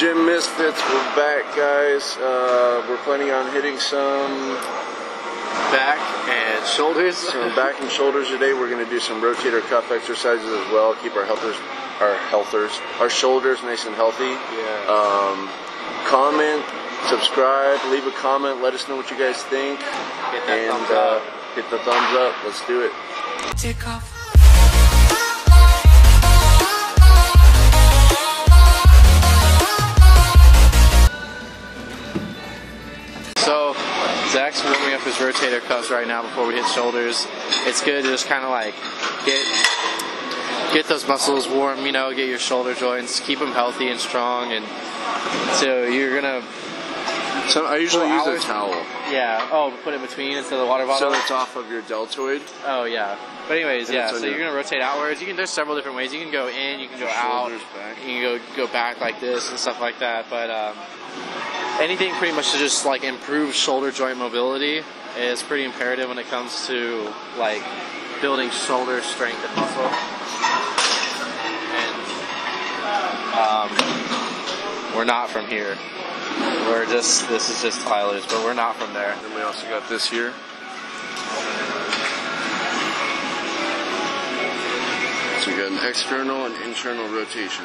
Gym Misfits, we're back, guys. We're planning on hitting some back and shoulders. Some back and shoulders today. We're going to do some rotator cuff exercises as well. Keep our shoulders nice and healthy. Yeah. Comment, subscribe, leave a comment. Let us know what you guys think. Hit that thumbs up. Hit the thumbs up. Let's do it. Take off. So Zach's warming up his rotator cuffs right now before we hit shoulders. It's good to just kind of like get those muscles warm, you know, get your shoulder joints, keep them healthy and strong. And so you're gonna. So I usually use a towel. Yeah. Oh, put it between instead of the water bottle. So it's off of your deltoid. Oh yeah. But anyways, and yeah. So you're gonna rotate outwards. There's several different ways. You can go in. You can go out. Back. You can go back like this and stuff like that. But anything pretty much to just like improve shoulder joint mobility is pretty imperative when it comes to like building shoulder strength and muscle. And we're not from here. This is just Tyler's, but we're not from there. And we also got this here. So we got an external and internal rotation.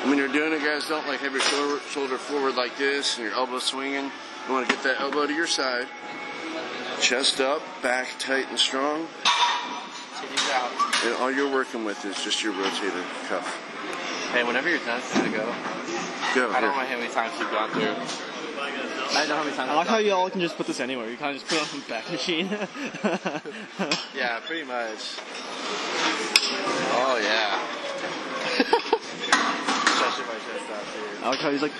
And when you're doing it, guys, don't like have your shoulder forward like this and your elbow swinging. You want to get that elbow to your side. Chest up, back tight and strong. And all you're working with is just your rotator cuff. Hey, whenever you're done, kind of go. Go. I don't know how many times you've gone through. I know how many times. I like how y'all can just put this anywhere. You kind of just put it on some back machine. Yeah, pretty much. Oh yeah. Stretching my chest out too. I like how he's like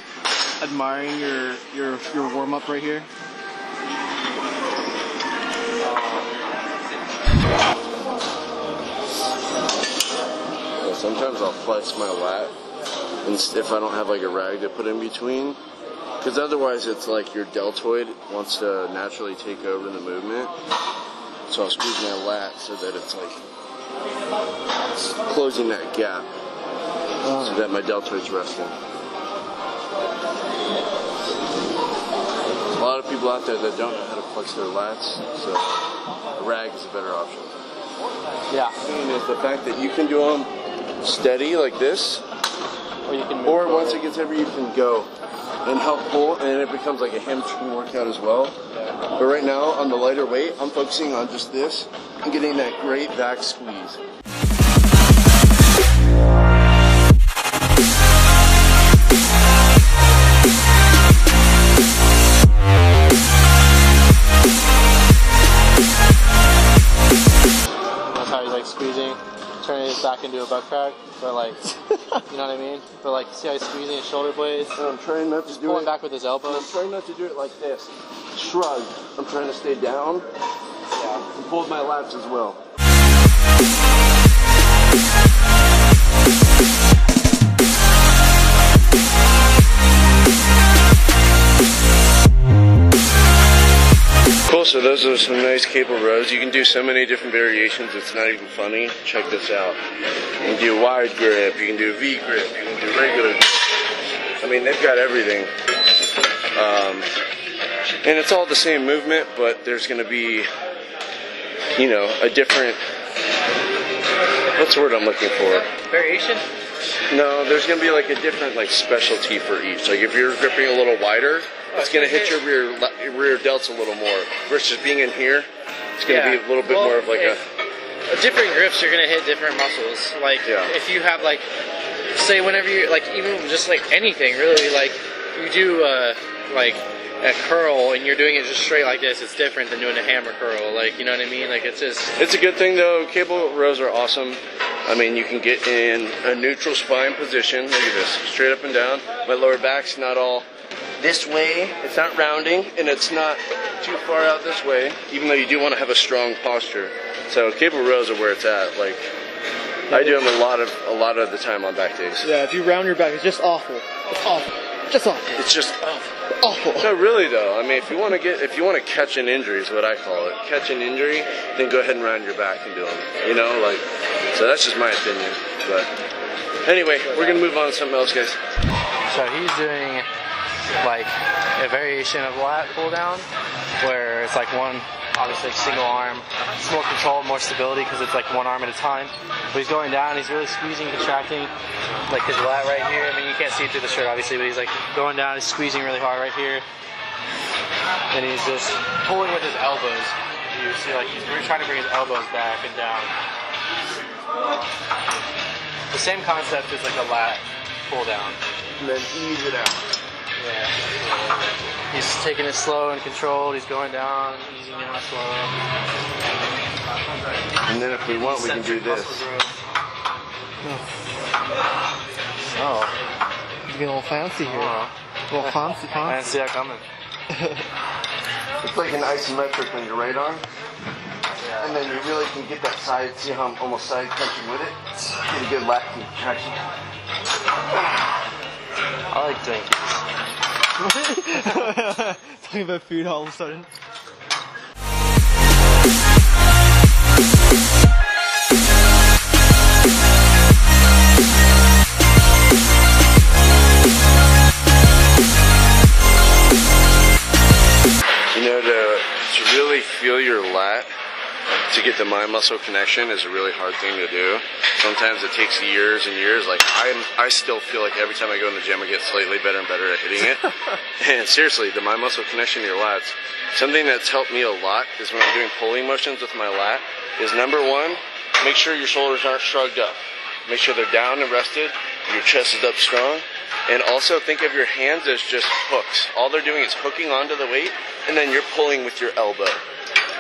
admiring your warm up right here. Sometimes I'll flex my lat if I don't have like a rag to put in between, because otherwise it's like your deltoid wants to naturally take over the movement. So I'll squeeze my lat so that it's like closing that gap so that my deltoid's resting. A lot of people out there that don't know how to flex their lats, so a rag is a better option. Yeah. And is the fact that you can do them steady like this, or once it gets heavy you can go and help pull, and it becomes like a hamstring workout as well. Yeah. But right now on the lighter weight I'm focusing on just this and getting that great back squeeze. That's how he's like squeezing, turning his back into a butt crack, but like, you know what I mean? But like, see how he's squeezing his shoulder blades? And I'm trying not to do pulling it. Back with his elbows. I'm trying not to do it like this. Shrug. I'm trying to stay down. Yeah. And pull my lats as well. Cool, so those are some nice cable rows. You can do so many different variations, it's not even funny. Check this out. You can do wide grip, you can do V grip, you can do regular grip. I mean, they've got everything. And it's all the same movement, but there's going to be, you know, a different, what's the word I'm looking for? Variation? No, there's going to be like a different like specialty for each. Like if you're gripping a little wider, it's going to hit your rear delts a little more. Versus being in here, it's going to be a little bit more of like a different grips. You're going to hit different muscles. Like if you have like, say whenever you like even just like anything really, like you do like a curl and you're doing it just straight like this, it's different than doing a hammer curl. Like, you know what I mean? Like it's a good thing though. Cable rows are awesome. I mean, you can get in a neutral spine position. Look at this, straight up and down. My lower back's not all this way. It's not rounding, and it's not too far out this way. Even though you do want to have a strong posture. So cable rows are where it's at. Like I do them a lot of the time on back days. Yeah, if you round your back, it's just awful. It's awful. Just awful. It's just awful. No, really though. I mean, if you want to catch an injury is what I call it. Catch an injury, then go ahead and round your back and do them. You know, like, so that's just my opinion. But anyway, we're gonna move on to something else, guys. So he's doing like a variation of lat pull down, where it's like one, obviously like single arm. It's more control, more stability because it's like one arm at a time. But he's going down, he's really squeezing, contracting, like his lat right here. I mean, you can't see it through the shirt obviously, but he's like going down, he's squeezing really hard right here. And he's just pulling with his elbows. You see, like he's really trying to bring his elbows back and down. The same concept as like a lat pull down. And then ease it out. Yeah. He's taking it slow and controlled. He's going down, easing it out slow. And then if we want, we can do this. Oh, you're getting a little fancy here. A little fancy. I didn't see that coming. It's like an isometric on your right arm. Yeah. And then you really can get that side, see how I'm almost side punching with it? Get a good lat contraction. I like Twinkies. Talking about food all of a sudden. You know, to really feel your lat, to get the mind muscle connection is a really hard thing to do. Sometimes it takes years and years. Like I still feel like every time I go in the gym I get slightly better and better at hitting it. And seriously, the mind muscle connection to your lats, something that's helped me a lot is when I'm doing pulling motions with my lat is number one, make sure your shoulders aren't shrugged up. Make sure they're down and rested, your chest is up strong. And also think of your hands as just hooks. All they're doing is hooking onto the weight and then you're pulling with your elbow.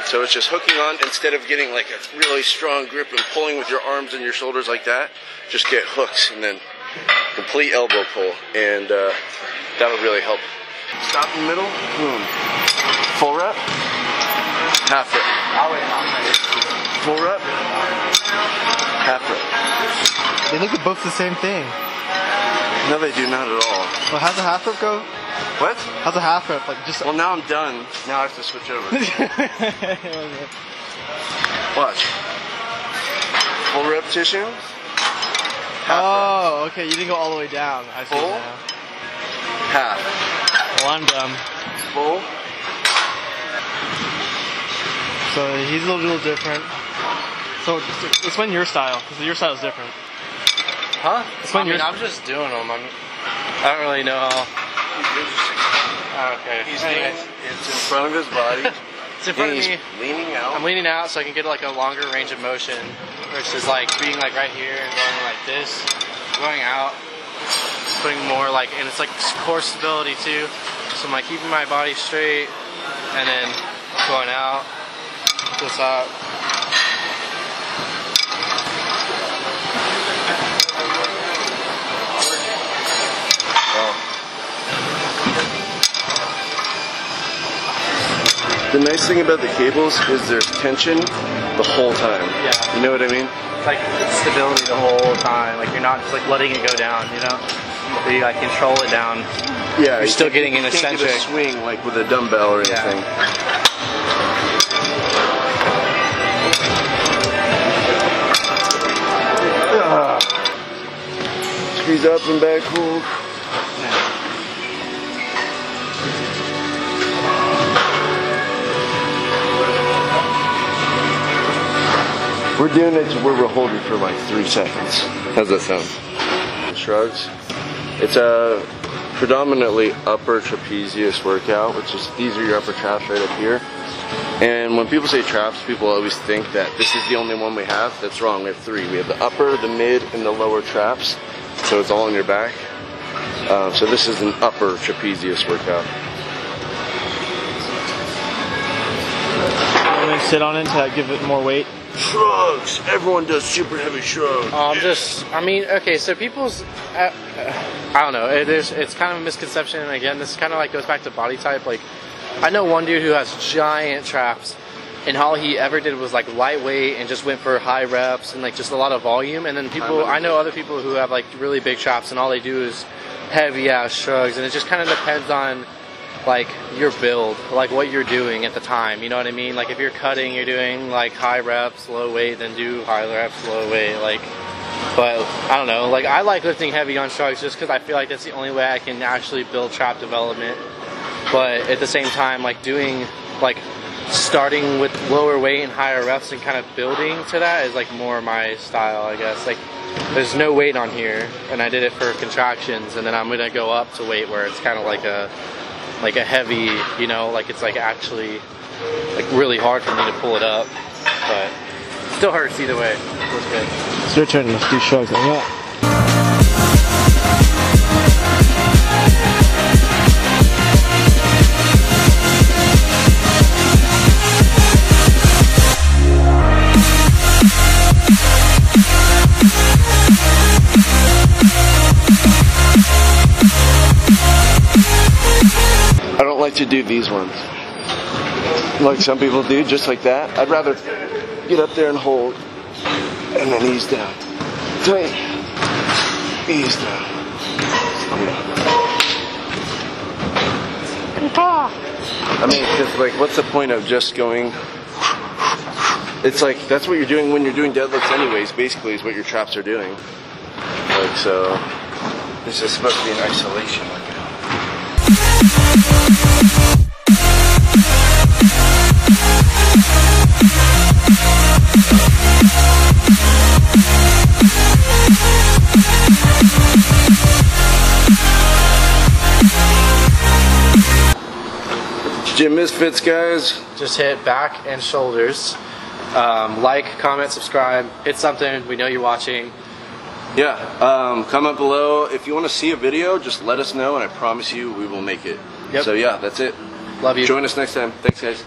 So it's just hooking on instead of getting like a really strong grip and pulling with your arms and your shoulders like that. Just get hooks and then complete elbow pull, and that'll really help. Stop in the middle, boom. Full rep, half rep. Full rep, half rep. They look at both the same thing. No, they do not at all. Well, how's the half rep go? What? How's the half rep? Like just. Well, now I'm done. Now I have to switch over. Watch. Full repetition. Oh, okay. You didn't go all the way down. I see Full. now. Half. Well, I'm done. Full. So he's a little different. So explain your style, because your style is different. Huh? Explain yours. I'm just doing them. I don't really know how. Okay. It's in front of his body. It's in front of me. Leaning out. I'm leaning out so I can get like a longer range of motion versus like being like right here and going like this, going out, putting more like, and it's like core stability too. So I'm like keeping my body straight and then going out, this up. The nice thing about the cables is there's tension the whole time. Yeah. You know what I mean? It's like stability the whole time. Like you're not just like letting it go down, you know? So you like control it down. Yeah. You're still getting an You can't eccentric get a swing like with a dumbbell or anything. Squeeze up and back hold. We're doing it to where we're holding for like 3 seconds. How's that sound? Shrugs. It's a predominantly upper trapezius workout, which is, these are your upper traps right up here. And when people say traps, people always think that this is the only one we have. That's wrong, we have 3. We have the upper, the mid, and the lower traps. So it's all on your back. So this is an upper trapezius workout. I'm gonna sit on it to give it more weight. Shrugs! Everyone does super heavy shrugs. Okay, so people's, I don't know, it's kind of a misconception, and again, this kind of like goes back to body type. Like, I know one dude who has giant traps, and all he ever did was like lightweight and just went for high reps and like just a lot of volume, and then I know other people who have like really big traps, and all they do is heavy ass shrugs, and it just kind of depends on like your build, like what you're doing at the time, you know what I mean? Like if you're cutting, you're doing like high reps, low weight, then do high reps, low weight. Like But I don't know, like I like lifting heavy on trucks just because I feel like that's the only way I can actually build trap development. But at the same time, like doing, like starting with lower weight and higher reps and kind of building to that is like more my style, I guess. Like there's no weight on here, and I did it for contractions, and then I'm gonna go up to weight where it's kind of like a heavy, you know, like it's like actually like really hard for me to pull it up, but still hurts either way. Feels good. It's your turn. Let's do shrugs like that. I don't like to do these ones like some people do, just like that. I'd rather get up there and hold and then ease down. Tight. Ease down. I mean, because like, what's the point of just going? It's like, that's what you're doing when you're doing deadlifts anyways, basically, is what your traps are doing. Like, so, this is supposed to be in isolation. Gym Misfits, guys. Just hit back and shoulders. Like, comment, subscribe, hit something. We know you're watching. Yeah, comment below. If you want to see a video, just let us know, and I promise you we will make it. Yep. So yeah, that's it. Love you. Join us next time. Thanks, guys.